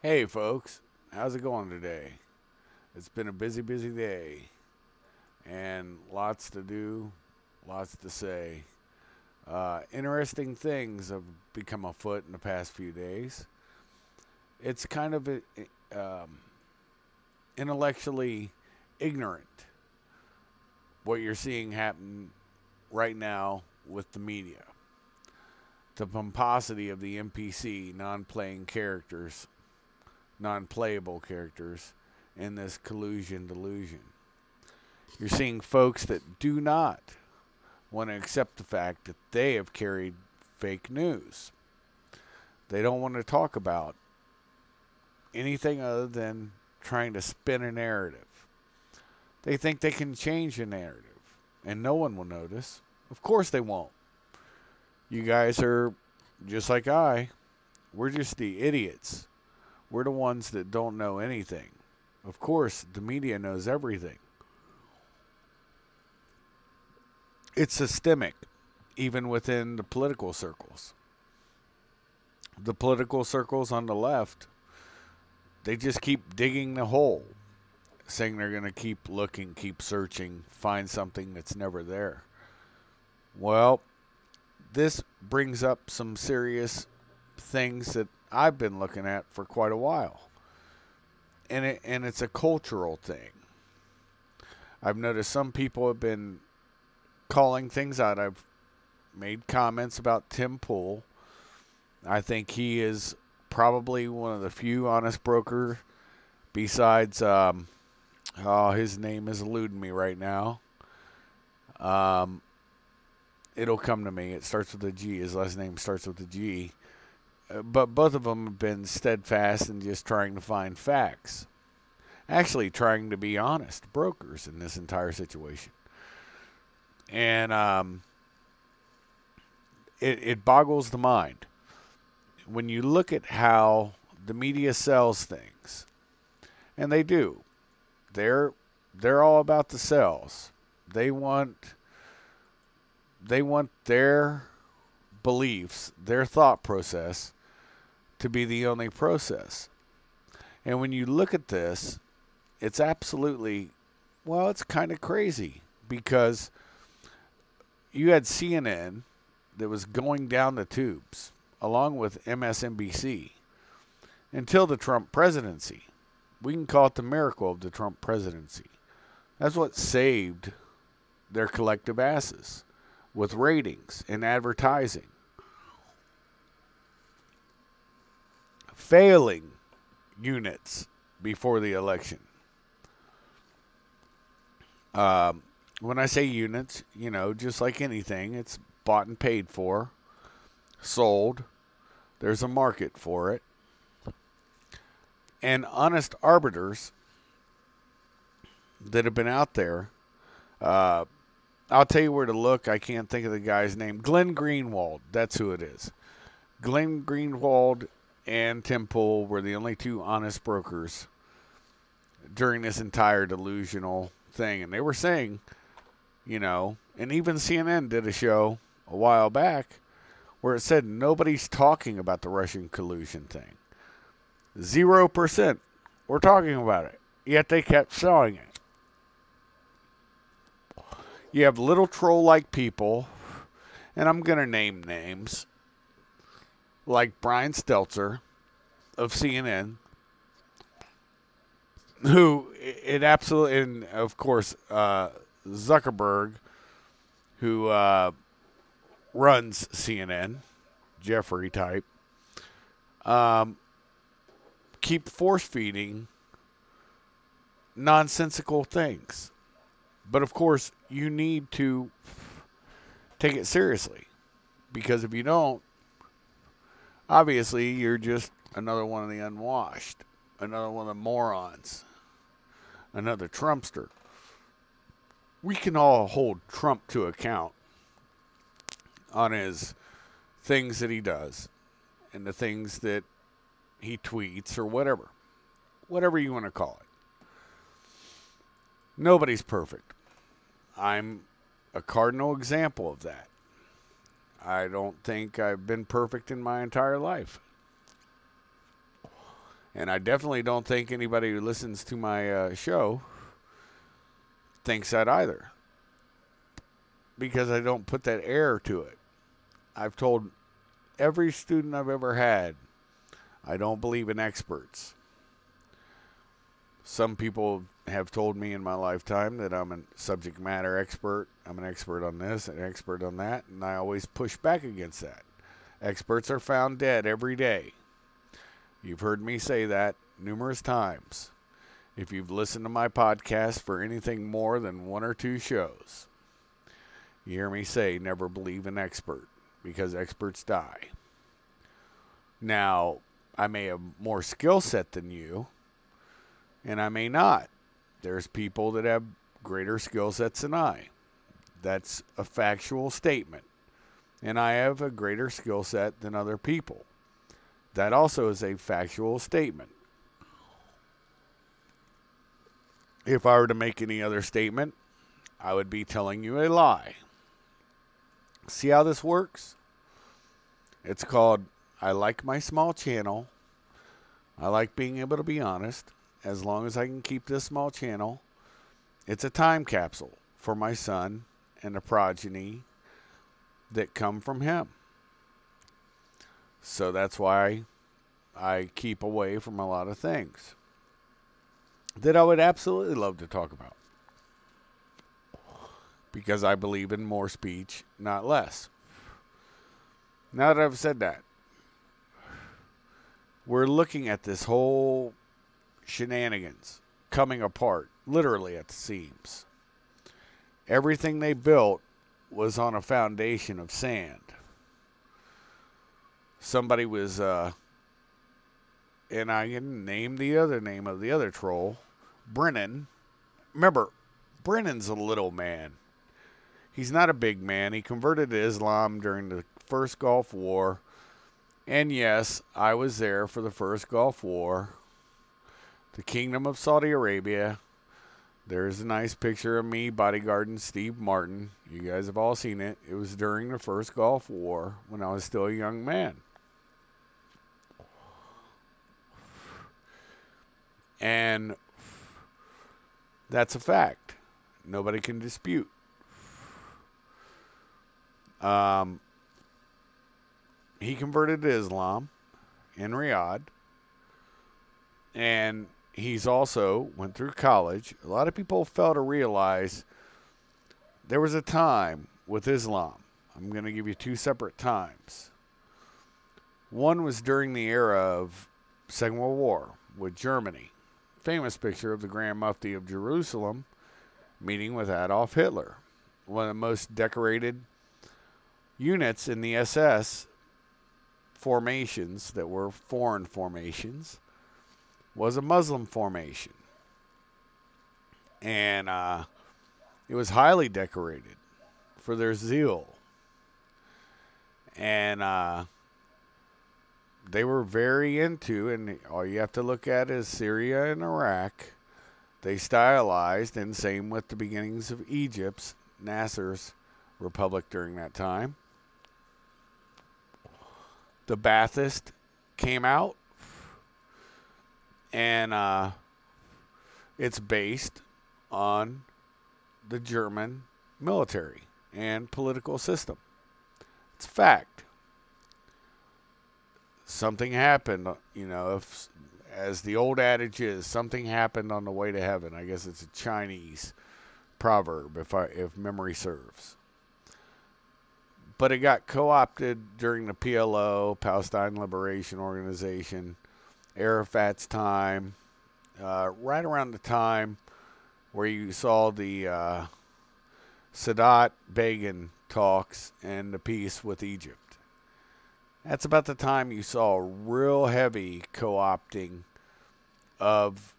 Hey folks, how's it going today? It's been a busy, busy day and lots to do, lots to say. Interesting things have become afoot in the past few days. It's kind of intellectually ignorant what you're seeing happen right now with the media. The pomposity of the NPC, non playing characters, non playable characters in this collusion delusion. You're seeing folks that do not want to accept the fact that they have carried fake news. They don't want to talk about anything other than trying to spin a narrative. They think they can change a narrative, and no one will notice. Of course they won't. You guys are just like I. We're just the idiots. We're the ones that don't know anything. Of course, the media knows everything. It's systemic, even within the political circles. The political circles on the left, they just keep digging the hole, saying they're going to keep looking, keep searching, find something that's never there. Well, this brings up some serious things that I've been looking at for quite a while. And it's a cultural thing. I've noticed some people have been calling things out. I've made comments about Tim Pool. I think he is probably one of the few honest brokers besides, his name is eluding me right now. It'll come to me. It starts with a G. His last name starts with a G. But both of them have been steadfast in just trying to find facts. Actually trying to be honest brokers in this entire situation. And it boggles the mind. When you look at how the media sells things, and they do, they're all about the sales. They want their beliefs, their thought process, to be the only process. And when you look at this, it's absolutely, well, it's kind of crazy because you had CNN that was going down the tubes along with MSNBC until the Trump presidency. We can call it the miracle of the Trump presidency. That's what saved their collective asses with ratings and advertising. Failing units before the election. When I say units, just like anything, it's bought and paid for, sold. There's a market for it. And honest arbiters that have been out there, I'll tell you where to look. I can't think of the guy's name. Glenn Greenwald. That's who it is. Glenn Greenwald and Tim Pool were the only two honest brokers during this entire delusional thing. And they were saying, and even CNN did a show a while back where it said nobody's talking about the Russian collusion thing. 0% were talking about it. Yet they kept selling it. You have little troll-like people, and I'm going to name names, like Brian Stelter of CNN, who it absolutely, and of course, Zuckerberg, who runs CNN, Jeffrey type, keep force-feeding nonsensical things. But of course, you need to take it seriously. Because if you don't, obviously you're just another one of the unwashed. Another one of the morons. Another Trumpster. We can all hold Trump to account on his things that he does. And the things that he tweets or whatever. Whatever you want to call it. Nobody's perfect. I'm a cardinal example of that. I don't think I've been perfect in my entire life. And I definitely don't think anybody who listens to my show thinks that either, because I don't put that air to it. I've told every student I've ever had, I don't believe in experts. Some people have told me in my lifetime that I'm a subject matter expert. I'm an expert on this, an expert on that, and I always push back against that. Experts are found dead every day. You've heard me say that numerous times. If you've listened to my podcast for anything more than 1 or 2 shows, you hear me say never believe an expert, because experts die. Now, I may have more skill set than you, and I may not. There's people that have greater skill sets than I. That's a factual statement. And I have a greater skill set than other people. That also is a factual statement. If I were to make any other statement, I would be telling you a lie. See how this works? It's called, I like my small channel. I like being able to be honest. As long as I can keep this small channel, it's a time capsule for my son and the progeny that come from him. So that's why I keep away from a lot of things that I would absolutely love to talk about, because I believe in more speech, not less. Now that I've said that, we're looking at this whole shenanigans coming apart, literally at the seams. Everything they built was on a foundation of sand. Somebody was, and I can name the other name of the other troll, Brennan. Remember, Brennan's a little man. He's not a big man. He converted to Islam during the first Gulf War. And yes, I was there for the first Gulf War. The Kingdom of Saudi Arabia. There's a nice picture of me bodyguarding Steve Martin. You guys have all seen it. It was during the first Gulf War when I was still a young man. And that's a fact. Nobody can dispute. He converted to Islam in Riyadh. And he's also went through college. A lot of people fail to realize there was a time with Islam. I'm going to give you 2 separate times. One was during the era of Second World War with Germany. Famous picture of the Grand Mufti of Jerusalem meeting with Adolf Hitler. One of the most decorated units in the SS formations that were foreign formations was a Muslim formation. And it was highly decorated for their zeal. And they were very into, and all you have to look at is Syria and Iraq. They stylized, and same with the beginnings of Egypt's, Nasser's republic during that time. The Ba'athist came out, and it's based on the German military and political system. It's a fact. Something happened, you know, if, as the old adage is, something happened on the way to heaven. I guess it's a Chinese proverb, if memory serves. But it got co-opted during the PLO, Palestine Liberation Organization, Arafat's time, right around the time where you saw the Sadat-Begin talks and the peace with Egypt. That's about the time you saw real heavy co-opting of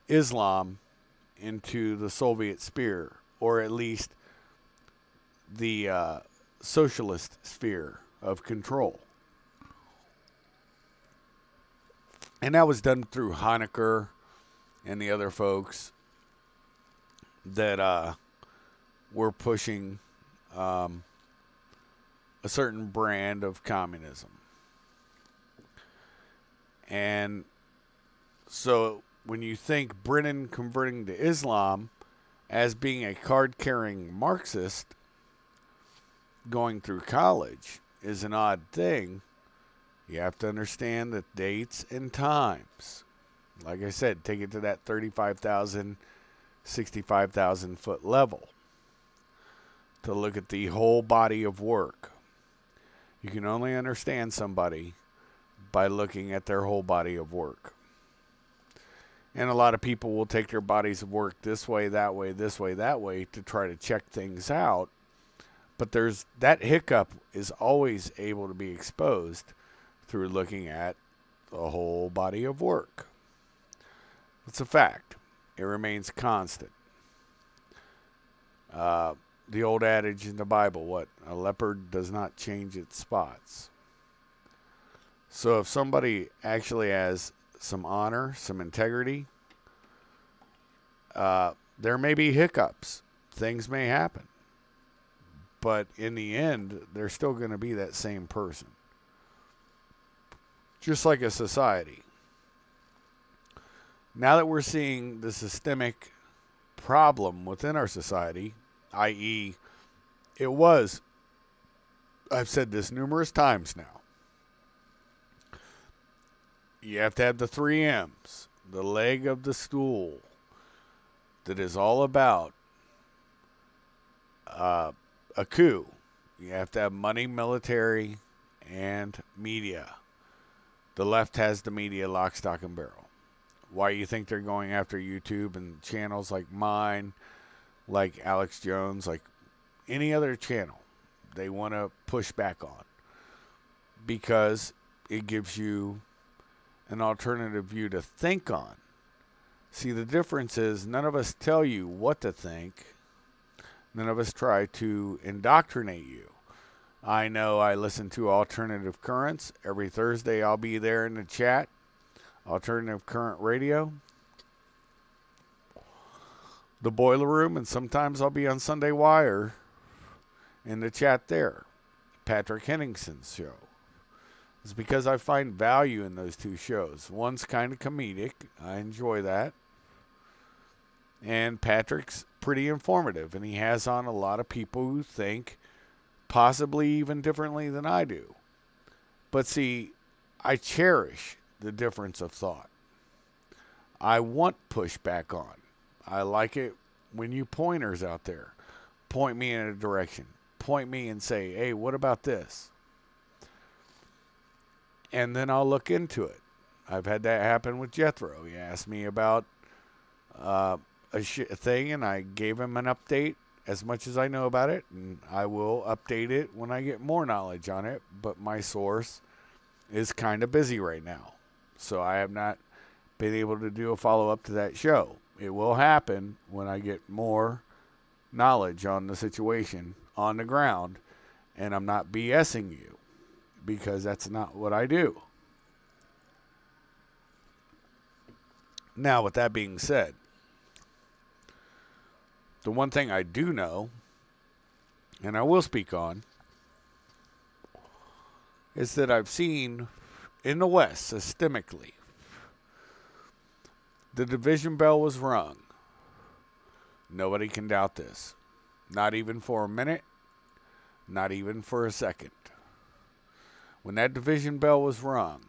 Islam into the Soviet sphere, or at least the socialist sphere of control. And that was done through Honecker and the other folks that were pushing a certain brand of communism. And so when you think Brennan converting to Islam as being a card-carrying Marxist going through college is an odd thing, you have to understand the dates and times. Like I said, take it to that 35,000, 65,000 foot level to look at the whole body of work. You can only understand somebody by looking at their whole body of work. And a lot of people will take their bodies of work this way, that way, this way, that way to try to check things out. But that hiccup is always able to be exposed through looking at the whole body of work. It's a fact. It remains constant. The old adage in the Bible, what? A leopard does not change its spots. So if somebody actually has some honor, some integrity, there may be hiccups. Things may happen. But in the end, they're still going to be that same person. Just like a society. Now that we're seeing the systemic problem within our society, i.e., I've said this numerous times now, you have to have the 3 M's, the leg of the stool, that is all about a coup. You have to have money, military, and media. The left has the media lock, stock, and barrel. Why you think they're going after YouTube and channels like mine, like Alex Jones, like any other channel they want to push back on? Because it gives you an alternative view to think on. See, the difference is none of us tell you what to think. None of us try to indoctrinate you. I know I listen to Alternative Currents. Every Thursday I'll be there in the chat. Alternative Current Radio. The Boiler Room, and sometimes I'll be on Sunday Wire in the chat there. Patrick Henningson's show. It's because I find value in those two shows. One's kind of comedic. I enjoy that. And Patrick's pretty informative, and he has on a lot of people who think possibly even differently than I do. But see, I cherish the difference of thought. I want pushback on. I like it when you pointers out there point me in a direction. Point me and say, hey, what about this? And then I'll look into it. I've had that happen with Jethro. He asked me about a thing, and I gave him an update as much as I know about it, and I will update it when I get more knowledge on it, but my source is kind of busy right now, so I have not been able to do a follow-up to that show. It will happen when I get more knowledge on the situation on the ground, and I'm not BSing you, because that's not what I do. Now, with that being said, the one thing I do know, and I will speak on, is that I've seen in the West, systemically, the division bell was rung. Nobody can doubt this. Not even for a minute, not even for a second. When that division bell was rung,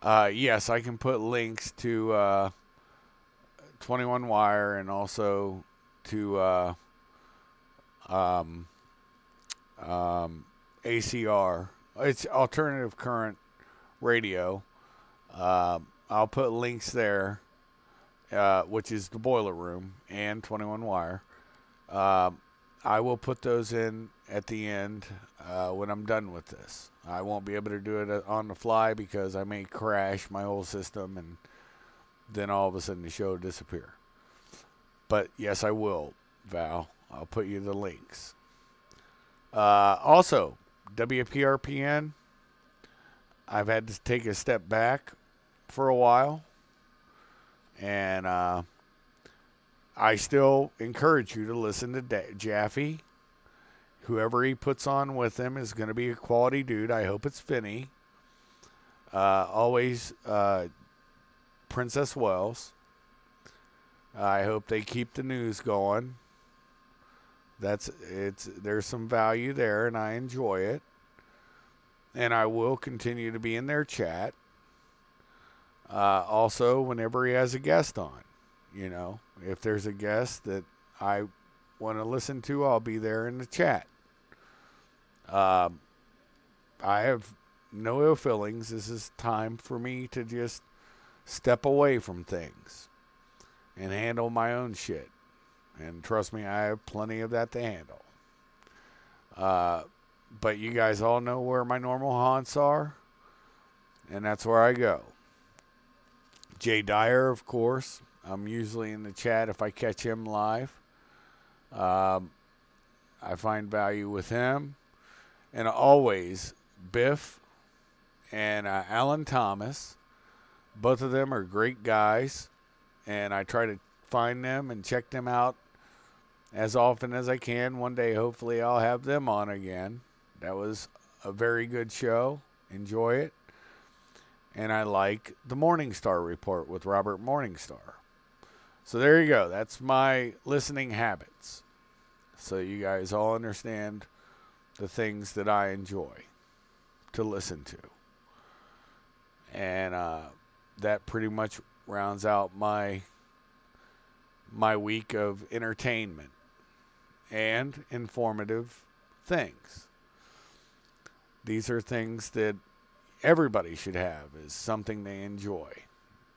yes, I can put links to 21 Wire and also to ACR. It's Alternative Current Radio. I'll put links there, which is the Boiler Room and 21 Wire. I will put those in at the end when I'm done with this. I won't be able to do it on the fly because I may crash my whole system and then all of a sudden the show will disappear. But yes, I will, Val. I'll put you the links. Also, WPRPN, I've had to take a step back for a while. And I still encourage you to listen to Jaffe. Whoever he puts on with him is going to be a quality dude. I hope it's Finney. Always Princess Wells. I hope they keep the news going. There's some value there, and I enjoy it. And I will continue to be in their chat. Also, whenever he has a guest on, if there's a guest that I want to listen to, I'll be there in the chat. I have no ill feelings. This is time for me to just step away from things and handle my own shit. And trust me, I have plenty of that to handle. But you guys all know where my normal haunts are, and that's where I go. Jay Dyer, of course. I'm usually in the chat if I catch him live. I find value with him. And always Biff and Alan Thomas. Both of them are great guys. And I try to find them and check them out as often as I can. One day, hopefully, I'll have them on again. That was a very good show. Enjoy it. And I like the Morningstar Report with Robert Morningstar. So there you go. That's my listening habits. So you guys all understand the things that I enjoy to listen to. And that pretty much rounds out my week of entertainment and informative things. These are things that everybody should have, is something they enjoy.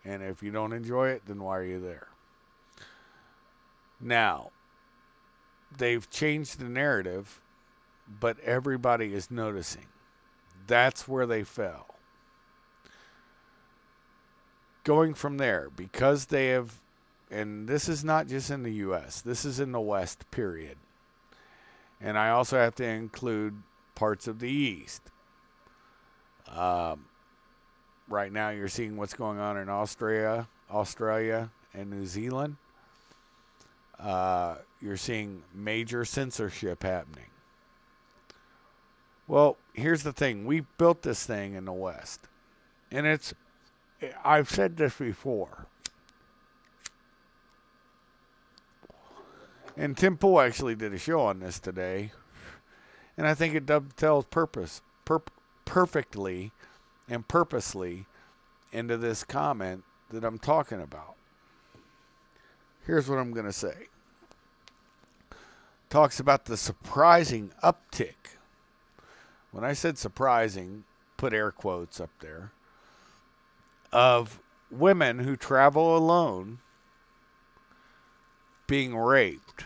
And if you don't enjoy it, then why are you there? Now, they've changed the narrative, but everybody is noticing. That's where they fell. Going from there, because they have, and this is not just in the U.S., this is in the West, period. And I also have to include parts of the East. Right now you're seeing what's going on in Australia, and New Zealand. You're seeing major censorship happening. Well, here's the thing. We built this thing in the West. And I've said this before. And Tim Pool actually did a show on this today. And I think it dovetails perfectly and purposely into this comment that I'm talking about. Here's what I'm going to say. Talks about the surprising uptick. When I said surprising, put air quotes up there, of women who travel alone being raped,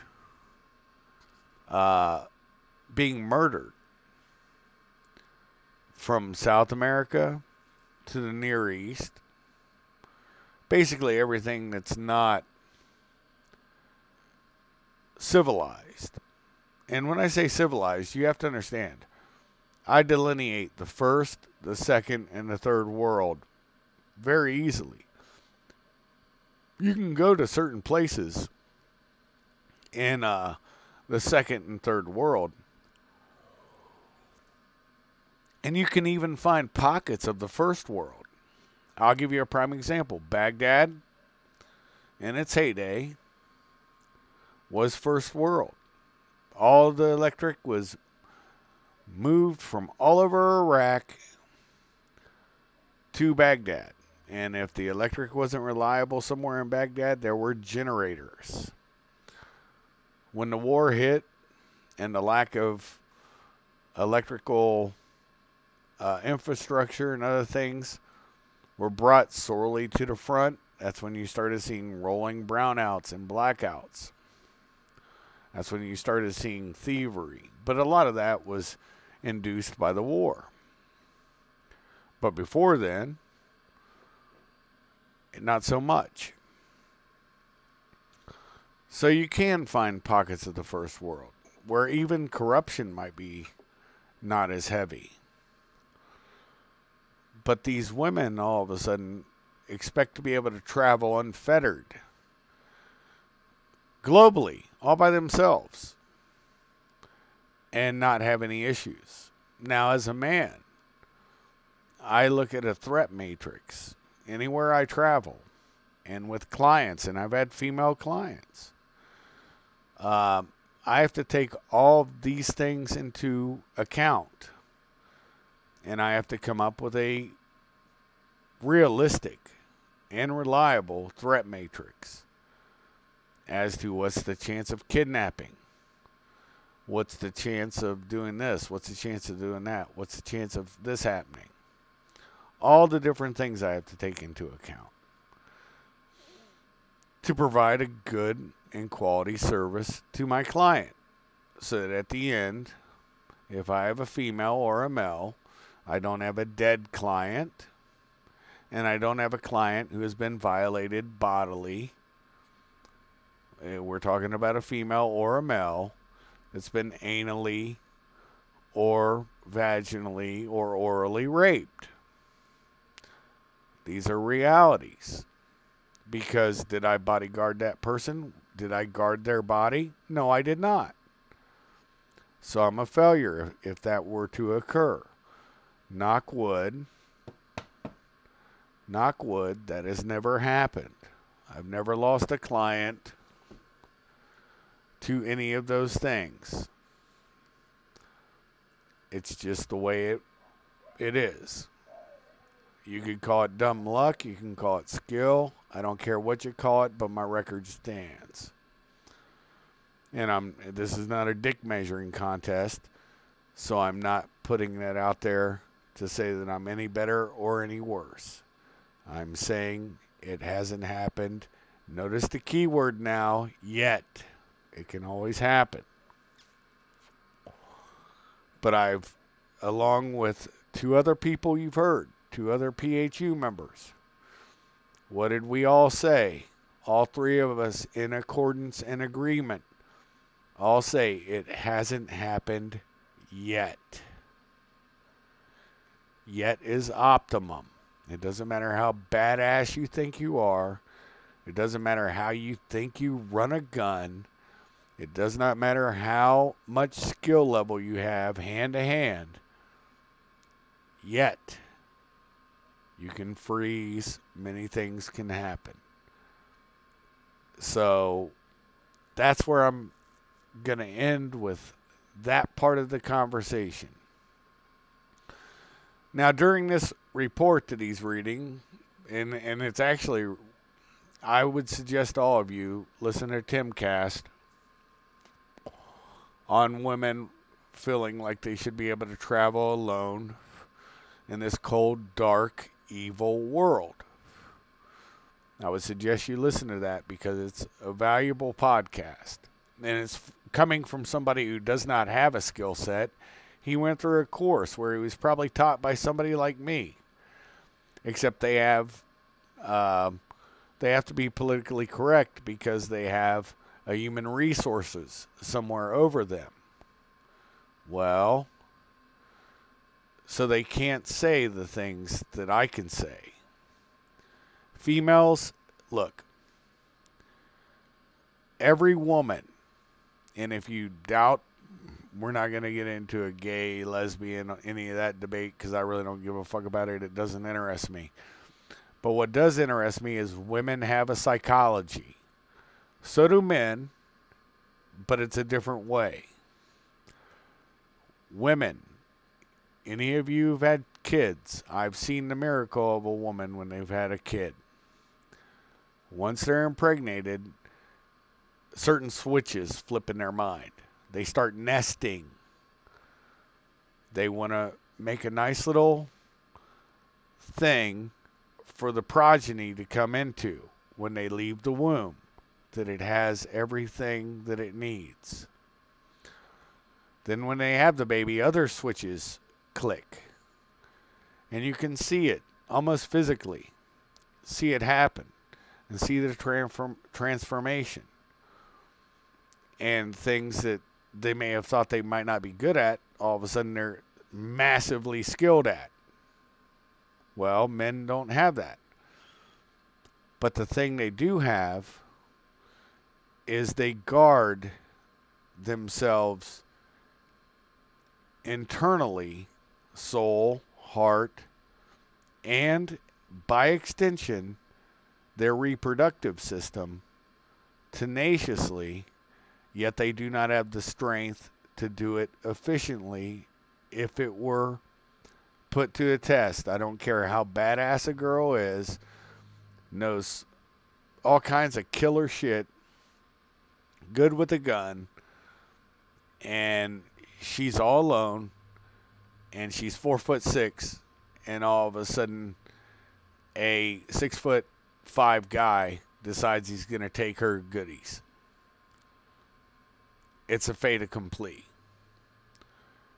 being murdered from South America to the Near East. Basically everything that's not civilized. And when I say civilized, you have to understand, I delineate the first, the second, and the third world very easily. You can go to certain places in the second and third world, and you can even find pockets of the first world. I'll give you a prime example. Baghdad, in its heyday, was first world. All the electric was moved from all over Iraq to Baghdad. And if the electric wasn't reliable somewhere in Baghdad, there were generators. When the war hit and the lack of electrical infrastructure and other things were brought sorely to the front, that's when you started seeing rolling brownouts and blackouts. That's when you started seeing thievery. But a lot of that was induced by the war. But before then, not so much. So you can find pockets of the first world where even corruption might be not as heavy. But these women all of a sudden expect to be able to travel unfettered globally, all by themselves, and not have any issues. Now, as a man, I look at a threat matrix anywhere I travel and with clients, and I've had female clients. I have to take all of these things into account, and I have to come up with a realistic and reliable threat matrix as to what's the chance of kidnapping, what's the chance of doing this, what's the chance of doing that, what's the chance of this happening. All the different things I have to take into account to provide a good and quality service to my client, so that at the end, if I have a female or a male, I don't have a dead client, and I don't have a client who has been violated bodily. We're talking about a female or a male that's been anally or vaginally or orally raped. These are realities. Because did I bodyguard that person? Did I guard their body? No, I did not. So I'm a failure if that were to occur. Knock wood. Knock wood, that has never happened. I've never lost a client to any of those things. It's just the way it is. You could call it dumb luck. You can call it skill. I don't care what you call it, but my record stands. And this is not a dick measuring contest, so I'm not putting that out there to say that I'm any better or any worse. I'm saying it hasn't happened. Notice the key word now, yet. It can always happen. But I've, along with two other people you've heard, two other PHU members, what did we all say? All three of us in accordance and agreement all say it hasn't happened yet. Yet is optimum. It doesn't matter how badass you think you are. It doesn't matter how you think you run a gun. It does not matter how much skill level you have hand to hand. Yet, you can freeze. Many things can happen. So, that's where I'm going to end with that part of the conversation. Now, during this report that he's reading, and it's actually, I would suggest all of you listen to Timcast on women feeling like they should be able to travel alone in this cold, dark, evil world. I would suggest you listen to that because it's a valuable podcast. And it's coming from somebody who does not have a skill set. He went through a course where he was probably taught by somebody like me. Except they have to be politically correct because they have a human resources somewhere over them. Well, so they can't say the things that I can say. Females, look, every woman, and if you doubt, we're not going to get into a gay, lesbian, any of that debate because I really don't give a fuck about it. It doesn't interest me. But what does interest me is women have a psychology. So do men, but it's a different way. Women, any of you who've had kids, I've seen the miracle of a woman when they've had a kid. Once they're impregnated, certain switches flip in their mind. They start nesting. They want to make a nice little thing for the progeny to come into when they leave the womb, that it has everything that it needs. Then when they have the baby, other switches click. And you can see it almost physically. See it happen. And see the transformation. And things that they may have thought they might not be good at, all of a sudden they're massively skilled at. Well, men don't have that. But the thing they do have is they guard themselves internally, soul, heart, and, by extension, their reproductive system tenaciously, yet they do not have the strength to do it efficiently if it were put to a test. I don't care how badass a girl is, knows all kinds of killer shit, good with a gun, and she's all alone, and she's 4'6", and all of a sudden a 6'5" guy decides he's going to take her goodies. It's a fait accompli.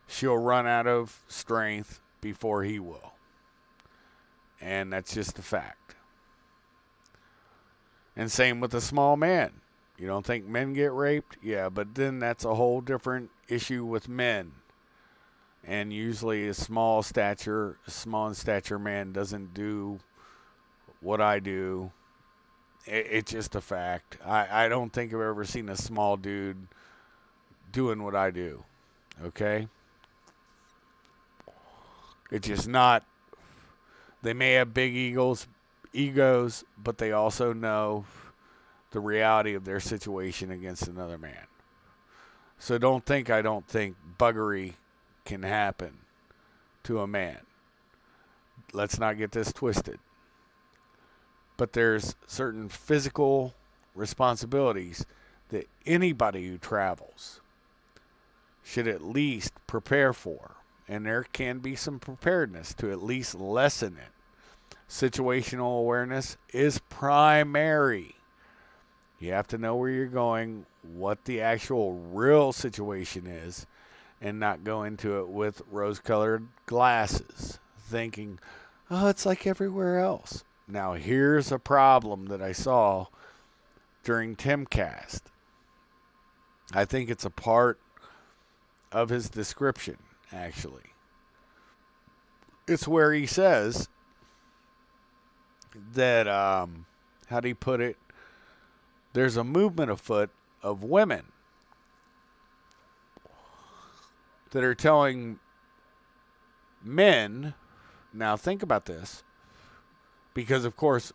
She'll run out of strength before he will. And that's just a fact. And same with a small man. You don't think men get raped? Yeah, but then that's a whole different issue with men. And usually a small in stature man doesn't do what I do. It's just a fact. I don't think I've ever seen a small dude doing what I do. Okay? It's just not. They may have big egos, but they also know the reality of their situation against another man. So don't think I don't think buggery can happen to a man. Let's not get this twisted. But there's certain physical responsibilities that anybody who travels should at least prepare for. And there can be some preparedness to at least lessen it. Situational awareness is primary. You have to know where you're going, what the actual real situation is, and not go into it with rose-colored glasses, thinking, oh, it's like everywhere else. Now, here's a problem that I saw during Timcast. I think it's a part of his description, actually. It's where he says that, how do you put it? There's a movement afoot of women that are telling men, now think about this, because of course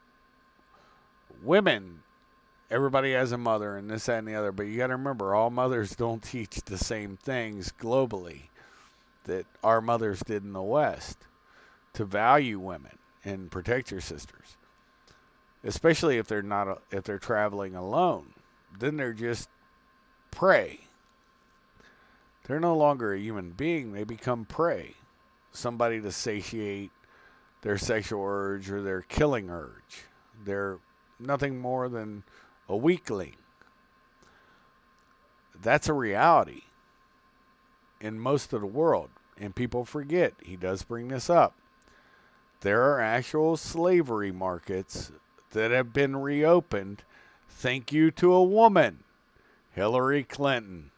women, everybody has a mother and this, that, and the other, but you got to remember, all mothers don't teach the same things globally that our mothers did in the West, to value women and protect your sisters. Especially if they're traveling alone, then they're just prey. They're no longer a human being; they become prey, somebody to satiate their sexual urge or their killing urge. They're nothing more than a weakling. That's a reality in most of the world, and people forget. He does bring this up. There are actual slavery markets that have been reopened, thank you to a woman, Hillary Clinton.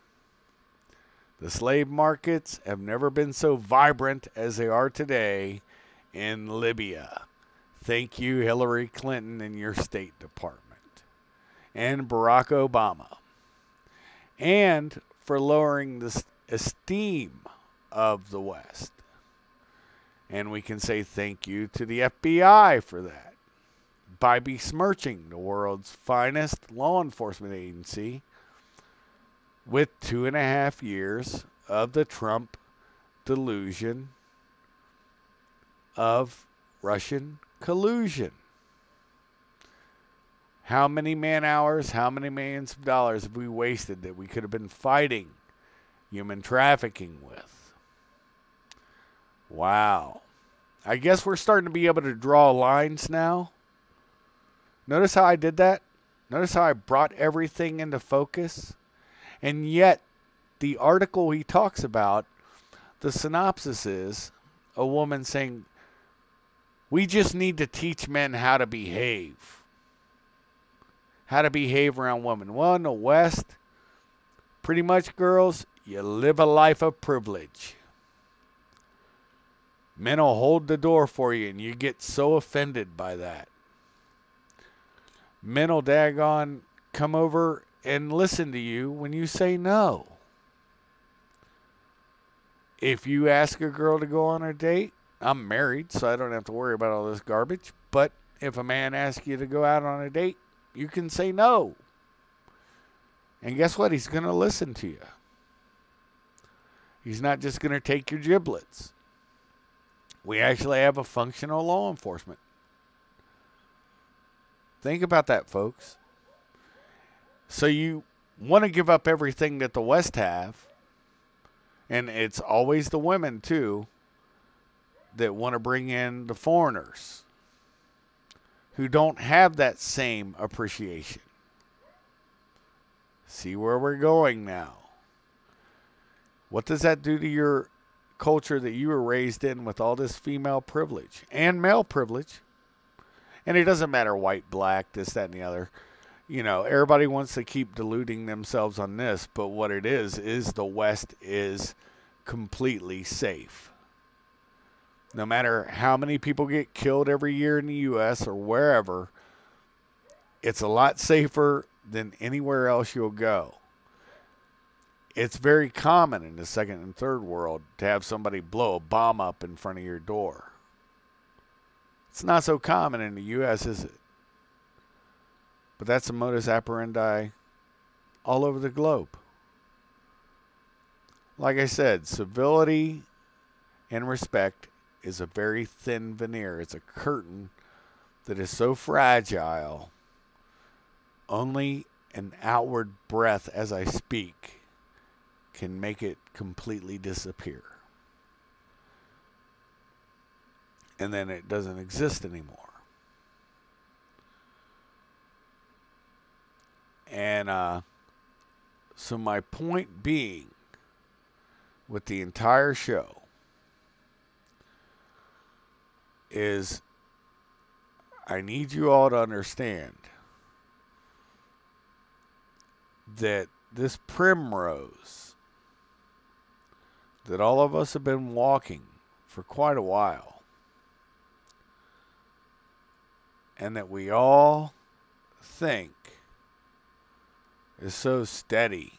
The slave markets have never been so vibrant as they are today in Libya. Thank you, Hillary Clinton, and your State Department. And Barack Obama. And for lowering the esteem of the West. And we can say thank you to the FBI for that, by besmirching the world's finest law enforcement agency with 2.5 years of the Trump delusion of Russian collusion. How many man hours, how many millions of dollars have we wasted that we could have been fighting human trafficking with? Wow. I guess we're starting to be able to draw lines now. Notice how I did that? Notice how I brought everything into focus? And yet, the article he talks about, the synopsis is a woman saying, we just need to teach men how to behave. How to behave around women. Well, in the West, pretty much, girls, you live a life of privilege. Men will hold the door for you, and you get so offended by that. Men will daggone come over and listen to you when you say no. If you ask a girl to go on a date, I'm married, so I don't have to worry about all this garbage. But if a man asks you to go out on a date, you can say no. And guess what? He's going to listen to you. He's not just going to take your giblets. We actually have a functional law enforcement. Think about that, folks. So you want to give up everything that the West have, and it's always the women, too, that want to bring in the foreigners who don't have that same appreciation. See where we're going now. What does that do to your culture that you were raised in with all this female privilege and male privilege? And it doesn't matter white, black, this, that, and the other. You know, everybody wants to keep deluding themselves on this, but what it is the West is completely safe. No matter how many people get killed every year in the U.S. or wherever, it's a lot safer than anywhere else you'll go. It's very common in the second and third world to have somebody blow a bomb up in front of your door. It's not so common in the U.S., is it? But that's the modus operandi all over the globe. Like I said, civility and respect is a very thin veneer. It's a curtain that is so fragile, only an outward breath as I speak can make it completely disappear. And then it doesn't exist anymore. And so my point being with the entire show is I need you all to understand that this primrose that all of us have been walking for quite a while, and that we all think is so steady,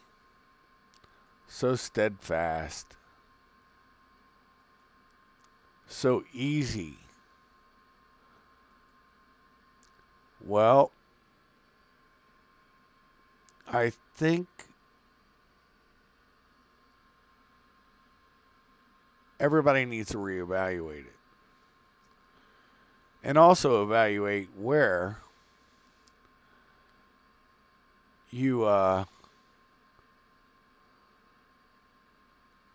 so steadfast, so easy. Well, I think everybody needs to reevaluate it. And also evaluate where you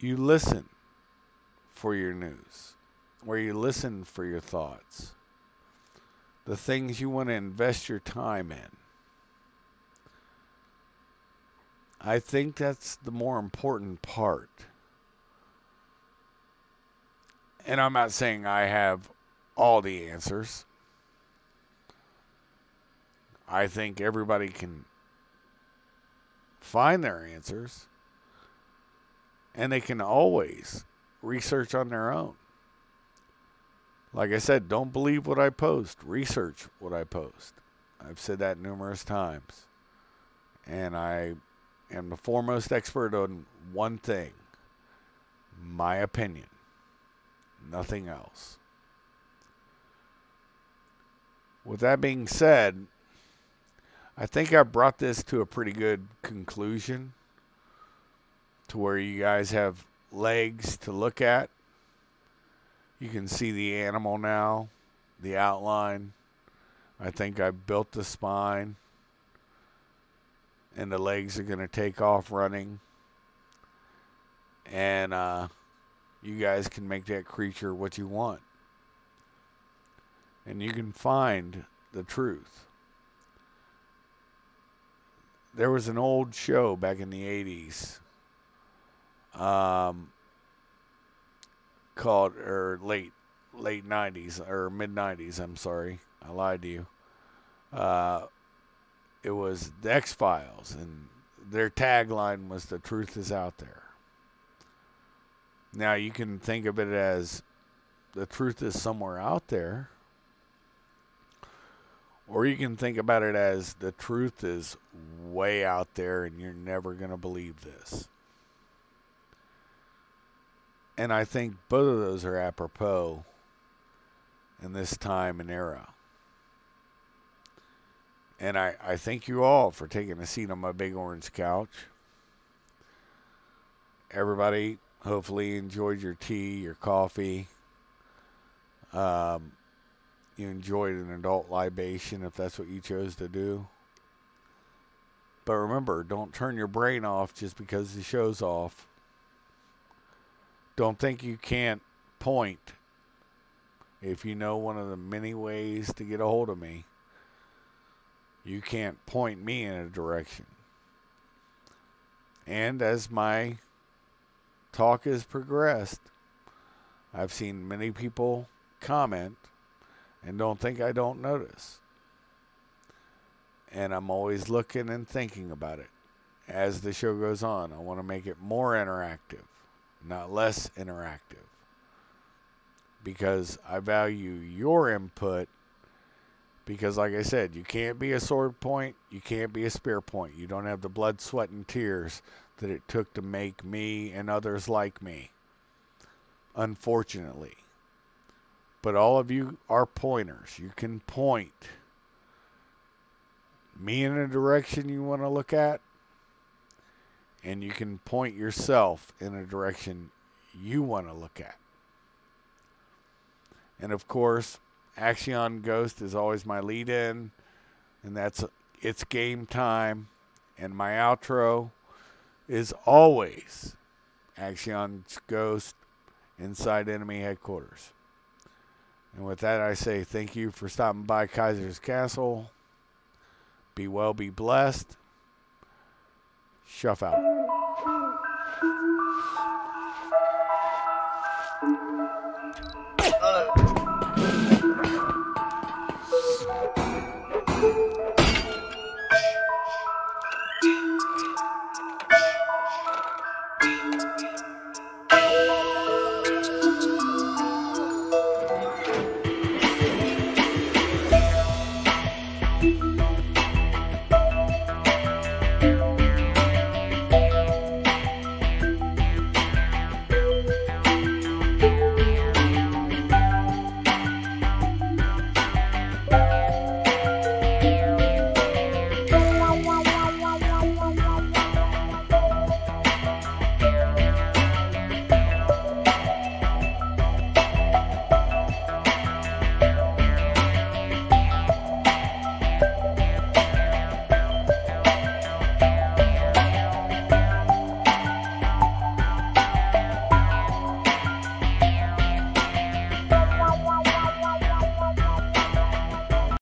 listen for your news, where you listen for your thoughts, the things you want to invest your time in. I think that's the more important part. And I'm not saying I have all the answers. I think everybody can find their answers, and they can always research on their own. Like I said, don't believe what I post. Research what I post. I've said that numerous times. And I am the foremost expert on one thing: my opinion. Nothing else. With that being said, I think I brought this to a pretty good conclusion, to where you guys have legs to look at. You can see the animal now, the outline. I think I built the spine, and the legs are going to take off running. And you guys can make that creature what you want. And you can find the truth. There was an old show back in the 80s called, or late 90s, or mid 90s, I'm sorry. I lied to you. It was the X-Files, and their tagline was "The truth is out there." Now you can think of it as the truth is somewhere out there, or you can think about it as the truth is way out there and you're never going to believe this. And I think both of those are apropos in this time and era. And I thank you all for taking a seat on my big orange couch. Everybody hopefully enjoyed your tea, your coffee. You enjoyed an adult libation if that's what you chose to do. But remember, don't turn your brain off just because the show's off. Don't think you can't point. If you know one of the many ways to get a hold of me, you can't point me in a direction. And as my talk has progressed, I've seen many people comment and don't think I don't notice. And I'm always looking and thinking about it. As the show goes on, I want to make it more interactive, not less interactive. Because I value your input. Because like I said, you can't be a sword point, you can't be a spear point. You don't have the blood, sweat, and tears that it took to make me and others like me. Unfortunately. But all of you are pointers. You can point me in a direction you want to look at, and you can point yourself in a direction you want to look at. And of course, Axion Ghost is always my lead-in, and that's it's game time. And my outro is always Axion Ghost inside enemy headquarters. And with that, I say thank you for stopping by Kaisers Kastle. Be well, be blessed. Shuff out.